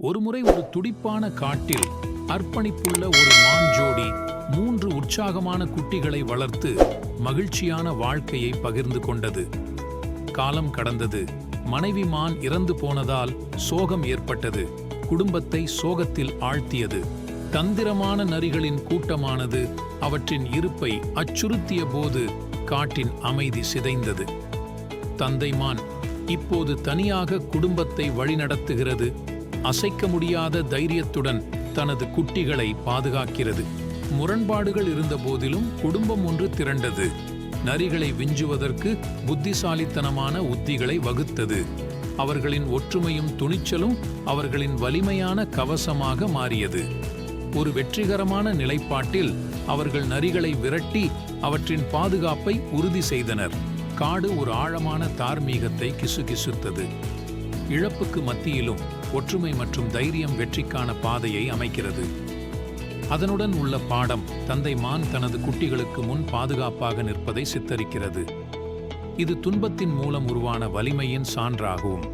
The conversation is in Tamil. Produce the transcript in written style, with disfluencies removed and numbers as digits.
ஒருமுறை ஒரு துடிப்பான காட்டில் அர்ப்பணிப்புள்ள ஒரு மான் ஜோடி 3 உற்சாகமான குட்டிகளை வளர்த்து மகிழ்ச்சியான வாழ்க்கையை பகிர்ந்து கொண்டது. காலம் கடந்தது. மனைவி மான் இறந்து போனதால் சோகம் ஏற்பட்டது. குடும்பத்தை சோகத்தில் ஆழ்த்தியது. தந்திரமான நரிகளின் கூட்டமானது அவற்றின் இருப்பை அச்சுறுத்திய போது காட்டின் அமைதி சிதைந்தது. தந்தை மான் இப்போது தனியாக குடும்பத்தை வழிநடத்துகிறது. அசைக்க முடியாத தைரியத்துடன் தனது குட்டிகளை பாதுகாக்கிறது. முரண்பாடுகள் இருந்த போதிலும் குடும்பம் ஒன்று திரண்டது. நரிகளை விஞ்சுவதற்கு புத்திசாலித்தனமான உத்திகளை வகுத்தது. அவர்களின் ஒற்றுமையும் துணிச்சலும் அவர்களின் வலிமையான கவசமாக மாறியது. ஒரு வெற்றிகரமான நிலைப்பாட்டில் அவர்கள் நரிகளை விரட்டி அவற்றின் பாதுகாப்பை உறுதி செய்தனர். காடு ஒரு ஆழமான தார்மீகத்தை கிசுகிசுத்தது. இழப்புக்கு மத்தியிலும் ஒற்றுமை மற்றும் தைரியம் வெற்றிக்கான பாதையை அமைக்கிறது. அதனுடன் உள்ள பாடம் தந்தை மான் தனது குட்டிகளுக்கு முன் பாதுகாப்பாக நிற்பதை சித்தரிக்கிறது. இது துன்பத்தின் மூலம் உருவான வலிமையின் சான்றாகும்.